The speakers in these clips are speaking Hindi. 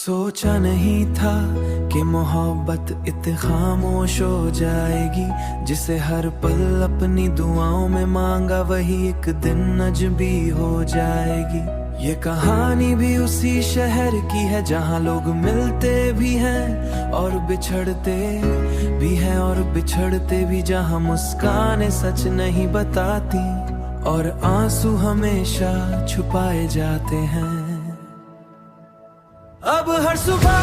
सोचा नहीं था कि मोहब्बत इतनी खामोश हो जाएगी। जिसे हर पल अपनी दुआओं में मांगा वही एक दिन अजनबी हो जाएगी। ये कहानी भी उसी शहर की है जहाँ लोग मिलते भी हैं और बिछड़ते भी हैं, और बिछड़ते भी जहाँ मुस्कानें सच नहीं बताती और आंसू हमेशा छुपाए जाते हैं। अब हर सुबह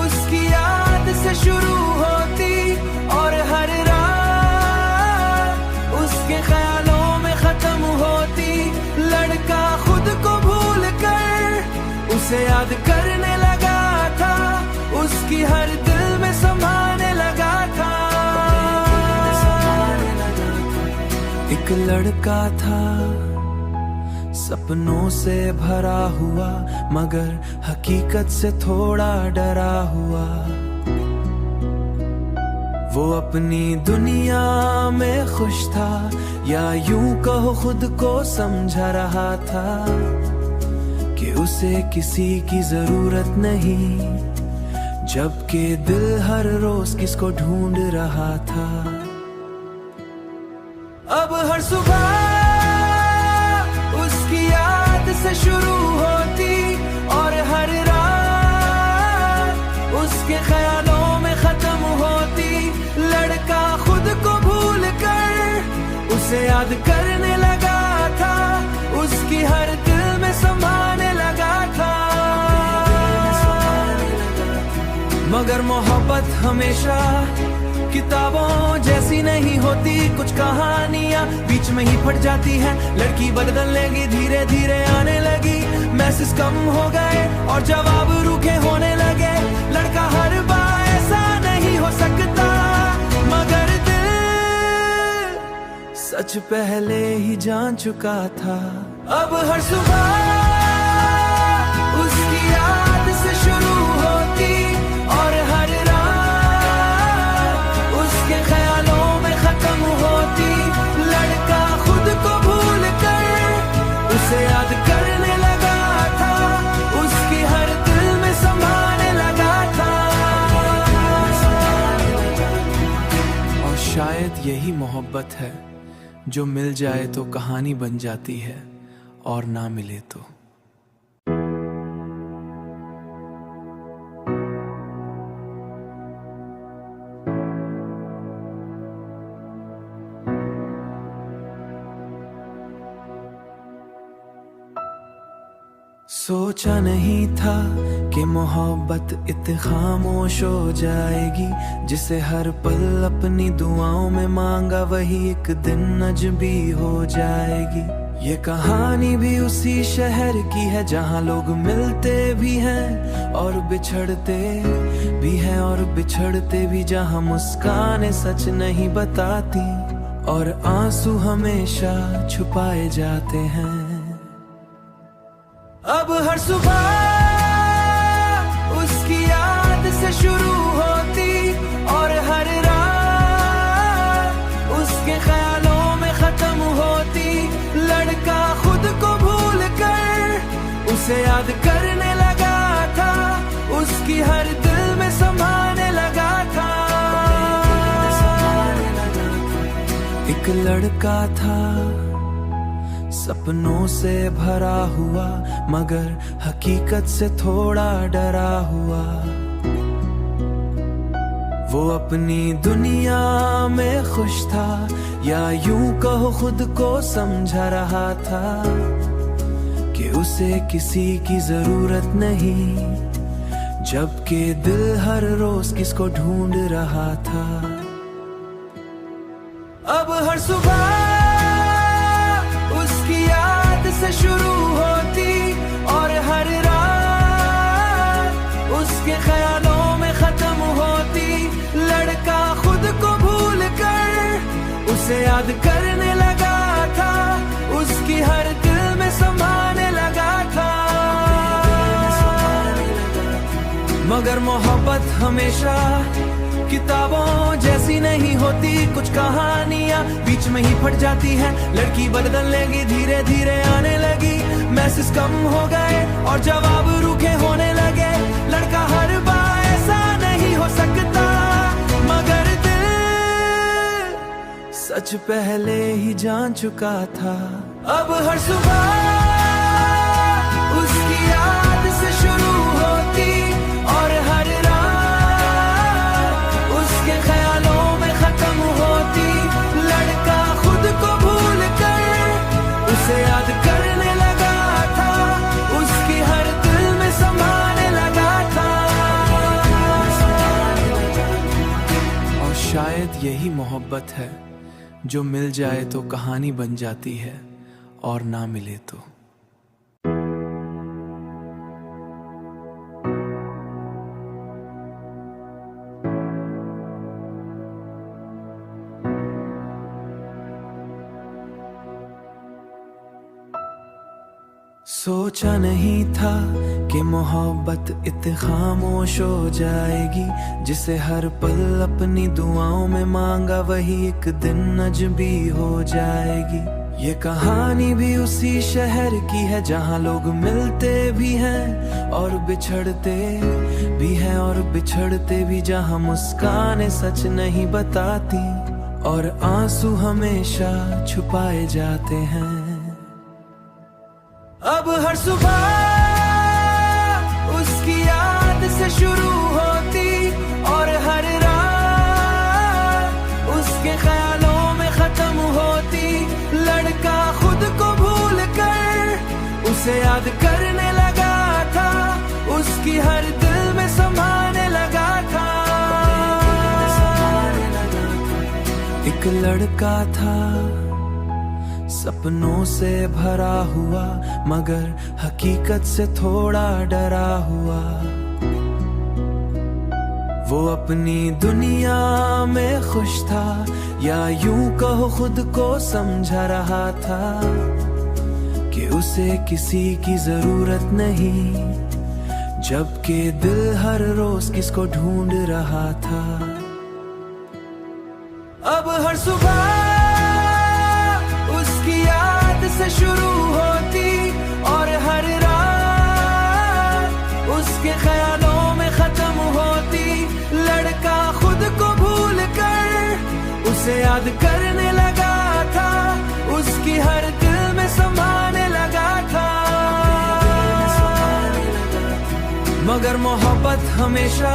उसकी याद से शुरू होती और हर रात उसके ख्यालों में खत्म होती। लड़का खुद को भूल कर उसे याद करने लगा था, उसकी हर दिल में समाने लगा था। एक लड़का था सपनों से भरा हुआ, मगर हकीकत से थोड़ा डरा हुआ। वो अपनी दुनिया में खुश था, या यूं कहो खुद को समझा रहा था कि उसे किसी की जरूरत नहीं, जबकि दिल हर रोज किसको ढूंढ रहा था। अब हर सुबह उसकी याद से शुरू होती और हर रात उसके ख्यालों में खत्म होती। लड़का खुद को भूल कर उसे याद करने लगा था, उसकी हर दिल में समाने लगा था। मगर मोहब्बत हमेशा किताबों जैसी नहीं होती। कुछ कहानियां बीच में ही फट जाती हैं। लड़की बदल लेगी, धीरे धीरे आने लगी। मैसेज कम हो गए और जवाब रूखे होने लगे। लड़का हर बार ऐसा नहीं हो सकता, मगर दिल सच पहले ही जान चुका था। अब हर सुबह उसकी याद से शुरू होती और हर उसके ख्यालों में खत्म होती। लड़का खुद को भूल कर उसे याद करने लगा था, उसकी हर दिल में समाने लगा था। और शायद यही मोहब्बत है जो मिल जाए तो कहानी बन जाती है और ना मिले तो। सोचा नहीं था कि मोहब्बत इतनी खामोश हो जाएगी। जिसे हर पल अपनी दुआओं में मांगा वही एक दिन अजनबी हो जाएगी। ये कहानी भी उसी शहर की है जहाँ लोग मिलते भी हैं और बिछड़ते भी हैं, और बिछड़ते भी जहाँ मुस्कानें सच नहीं बताती और आंसू हमेशा छुपाए जाते हैं। अब हर सुबह उसकी याद से शुरू होती और हर रात उसके ख्यालों में खत्म होती। लड़का खुद को भूल कर उसे याद करने लगा था, उसकी हर दिल में समाने लगा था। एक लड़का था सपनों से भरा हुआ, मगर हकीकत से थोड़ा डरा हुआ। वो अपनी दुनिया में खुश था, या यूं कहो खुद को समझा रहा था कि उसे किसी की जरूरत नहीं, जबकि दिल हर रोज किसको ढूंढ रहा था। अब हर सुबह उसकी याद से शुरू होती और हर रात उसके ख्यालों में खत्म होती। लड़का खुद को भूल कर उसे याद करने लगा था, उसकी हर दिल में समाने लगा था। मगर मोहब्बत हमेशा किताबों जैसी नहीं होती। कुछ कहानियां बीच में ही फट जाती हैं। लड़की बदल लेगी, धीरे धीरे आने लगी। मैसेज कम हो गए और जवाब रूखे सच पहले ही जान चुका था। अब हर सुबह उसकी याद से शुरू होती और हर रात उसके ख्यालों में खत्म होती। लड़का खुद को भूल कर उसे याद करने लगा था, उसकी हर दिल में समाने लगा था। और शायद यही मोहब्बत है जो मिल जाए तो कहानी बन जाती है और ना मिले तो। सोचा नहीं था कि मोहब्बत इतनी खामोश हो जाएगी, जिसे हर पल अपनी दुआओं में मांगा वही एक दिन अजनबी हो जाएगी। ये कहानी भी उसी शहर की है जहाँ लोग मिलते भी हैं और बिछड़ते भी हैं, और बिछड़ते भी जहाँ मुस्कानें सच नहीं बताती और आंसू हमेशा छुपाए जाते हैं। अब हर सुबह उसकी याद से शुरू होती और हर रात उसके ख्यालों में खत्म होती। लड़का खुद को भूल कर उसे याद करने लगा था, उसकी हर दिल में समाने लगा था। एक लड़का था सपनों से भरा हुआ, मगर हकीकत से थोड़ा डरा हुआ। वो अपनी दुनिया में खुश था, या यूं कहो खुद को समझा रहा था कि उसे किसी की जरूरत नहीं, जबकि दिल हर रोज किसको ढूंढ रहा था। अब हर सुबह उसकी याद से शुरू होती और हर रात उसके ख्यालों में खत्म होती। लड़का खुद को भूल कर उसे याद करने लगा था, उसकी हर दिल में समाने लगा था। मगर मोहब्बत हमेशा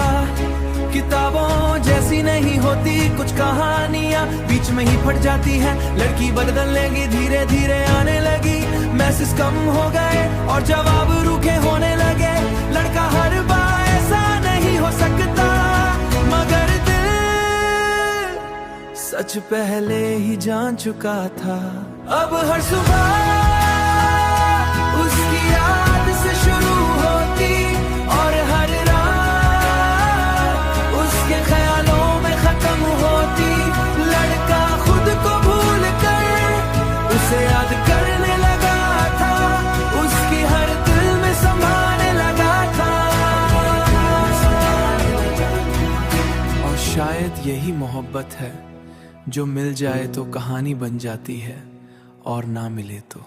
किताबों जैसी नहीं होती, कुछ कहानियां बीच में ही फट जाती हैं। लड़की बदल लेगी, धीरे धीरे आने लगी, मैसेज कम हो गए और जवाब रूखे होने लगे। लड़का हर बार ऐसा नहीं हो सकता, मगर दिल सच पहले ही जान चुका था। अब हर सुबह उसकी याद से शुरू होती और हर ख्यालों में खत्म होती। लड़का खुद को भूल कर उसे याद करने लगा था, उसकी हर दिल में समाने लगा था। और शायद यही मोहब्बत है जो मिल जाए तो कहानी बन जाती है और ना मिले तो।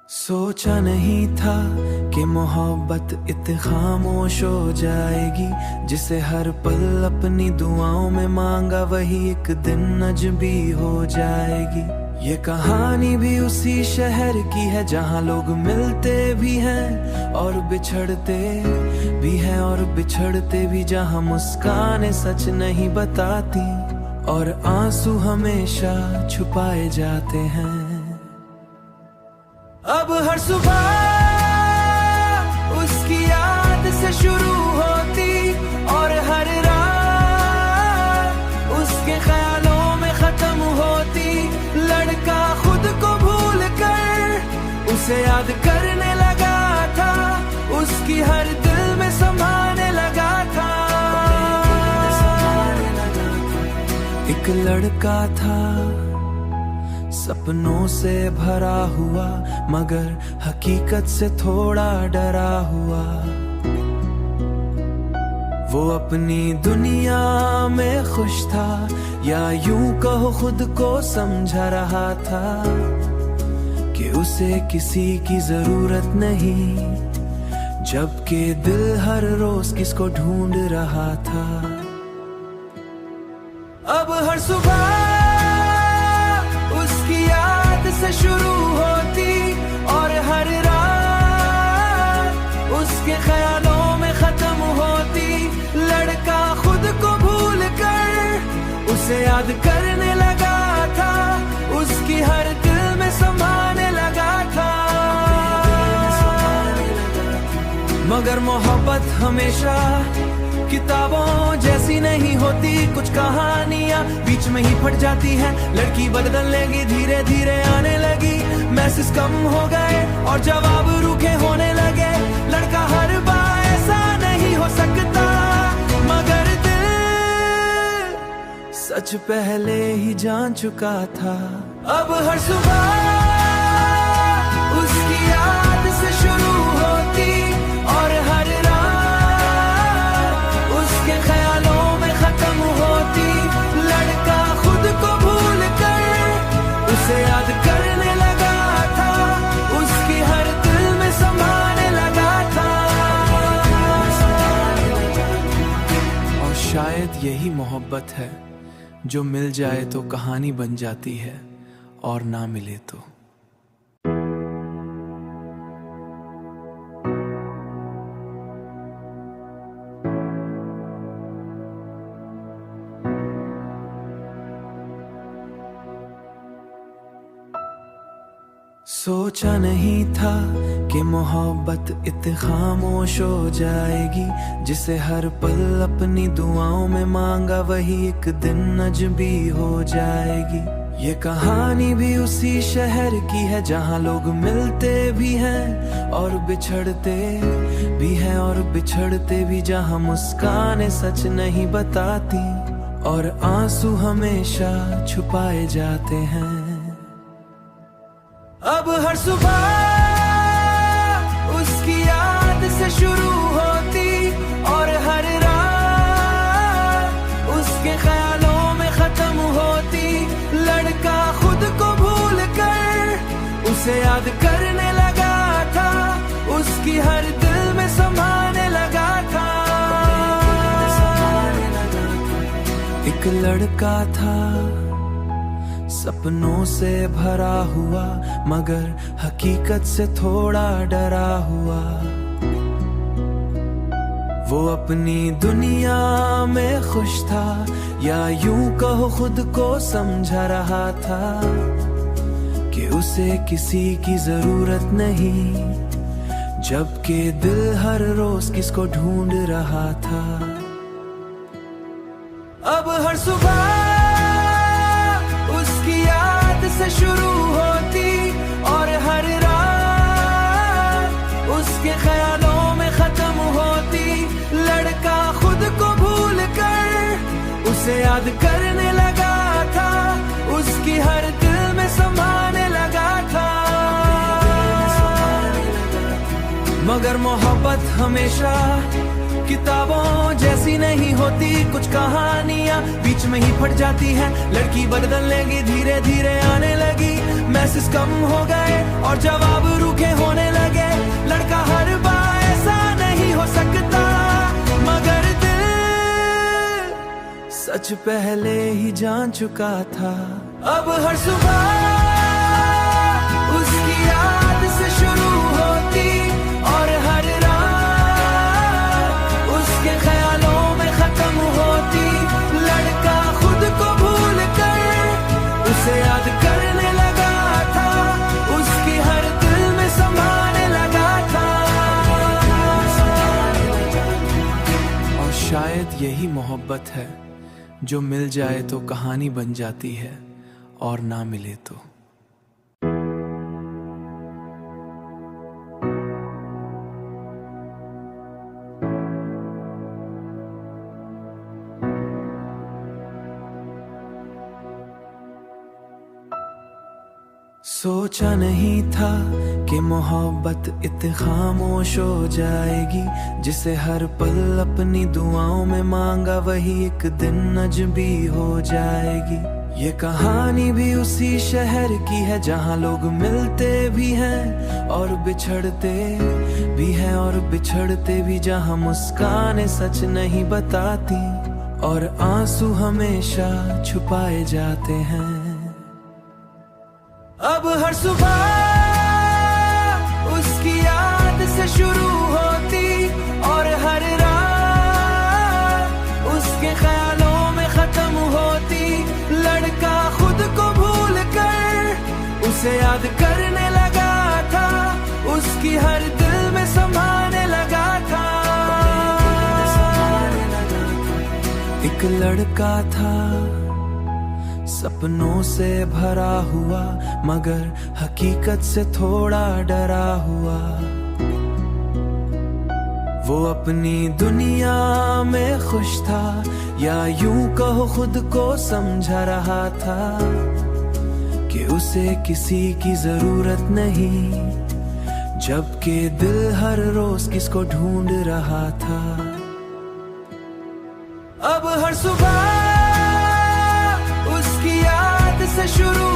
सोचा नहीं था कि मोहब्बत इतनी खामोश हो जाएगी, जिसे हर पल अपनी दुआओं में मांगा वही एक दिन अजनबी हो जाएगी। ये कहानी भी उसी शहर की है जहाँ लोग मिलते भी हैं और बिछड़ते भी हैं, और बिछड़ते भी जहाँ मुस्कानें सच नहीं बताती और आंसू हमेशा छुपाए जाते हैं। अब हर सुबह उसकी याद से शुरू होती और हर रात उसके ख्यालों में खत्म होती। लड़का खुद को भूल कर उसे याद करने लगा था, उसकी हर दिल में समाने लगा था। एक लड़का था सपनों से भरा हुआ, मगर हकीकत से थोड़ा डरा हुआ। वो अपनी दुनिया में खुश था, या यूं कहो खुद को समझा रहा था कि उसे किसी की जरूरत नहीं, जबकि दिल हर रोज किसको ढूंढ रहा था। अब हर सुबह उसकी याद से शुरू होती और हर रात उसके ख्यालों में खत्म होती। लड़का खुद को भूल कर उसे याद करने लगा था, उसकी हर दिल में समाने लगा था। मगर मोहब्बत हमेशा किताबों जैसी नहीं होती, कुछ कहानियां बीच में ही फट जाती हैं। लड़की बदल लेगी, धीरे धीरे आने लगी, मैसेज कम हो गए और जवाब रूखे होने लगे। लड़का हर बार ऐसा नहीं हो सकता, मगर दिल सच पहले ही जान चुका था। अब हर सुबह उसकी याद से शुरू होती और हर रात उसके ख्यालों में खत्म होती। लड़का खुद को भूल कर उसे याद करने लगा था, उसकी हर दिल में समाने लगा था। और शायद यही मोहब्बत है जो मिल जाए तो कहानी बन जाती है, और ना मिले तो। सोचा नहीं था कि मोहब्बत इतनी खामोश हो जाएगी, जिसे हर पल अपनी दुआओं में मांगा वही एक दिन अजनबी हो जाएगी। ये कहानी भी उसी शहर की है जहाँ लोग मिलते भी हैं और बिछड़ते भी हैं, और बिछड़ते भी जहाँ मुस्कानें सच नहीं बताती और आंसू हमेशा छुपाए जाते हैं। अब हर सुबह उसकी याद से शुरू होती और हर रात उसके ख्यालों में खत्म होती। लड़का खुद को भूल कर उसे याद करने लगा था, उसकी हर दिल में समाने लगा था। एक लड़का था सपनों से भरा हुआ, मगर हकीकत से थोड़ा डरा हुआ। वो अपनी दुनिया में खुश था, या यूं कहो खुद को समझा रहा था कि उसे किसी की जरूरत नहीं, जबकि दिल हर रोज किसको ढूंढ रहा था। अब हर सुबह उसकी याद से शुरू होती और हर रात उसके ख्यालों में खत्म होती। लड़का खुद को भूल कर उसे याद करने लगा था, उसकी हर दिल में समाने लगा था। मगर मोहब्बत हमेशा किताबों जैसी नहीं होती, कुछ कहानियां बीच में ही फट जाती हैं। लड़की बदल लेगी, धीरे धीरे आने लगी, मैसेज कम हो गए और जवाब रूखे होने लगे। लड़का हर बार ऐसा नहीं हो सकता, मगर दिल सच पहले ही जान चुका था। अब हर सुबह उसकी याद से शुरू होती और हर उसके ख्यालों में खत्म होती। लड़का खुद को भूल कर उसे याद करने लगा था, उसकी हर दिल में समाने लगा था। और शायद यही मोहब्बत है जो मिल जाए तो कहानी बन जाती है, और ना मिले तो। सोचा नहीं था कि मोहब्बत इतनी खामोश हो जाएगी, जिसे हर पल अपनी दुआओं में मांगा वही एक दिन अजनबी हो जाएगी। ये कहानी भी उसी शहर की है जहाँ लोग मिलते भी हैं और बिछड़ते भी हैं, और बिछड़ते भी जहाँ मुस्कानें सच नहीं बताती और आंसू हमेशा छुपाए जाते हैं। अब हर सुबह उसकी याद से शुरू होती और हर रात उसके ख्यालों में खत्म होती। लड़का खुद को भूल कर उसे याद करने लगा था, उसकी हर दिल में समाने लगा था। एक लड़का था सपनों से भरा हुआ, मगर हकीकत से थोड़ा डरा हुआ। वो अपनी दुनिया में खुश था, या यूं कहो खुद को समझा रहा था कि उसे किसी की जरूरत नहीं, जबकि दिल हर रोज किसको ढूंढ रहा था। अब हर सुबह उसकी याद से शुरू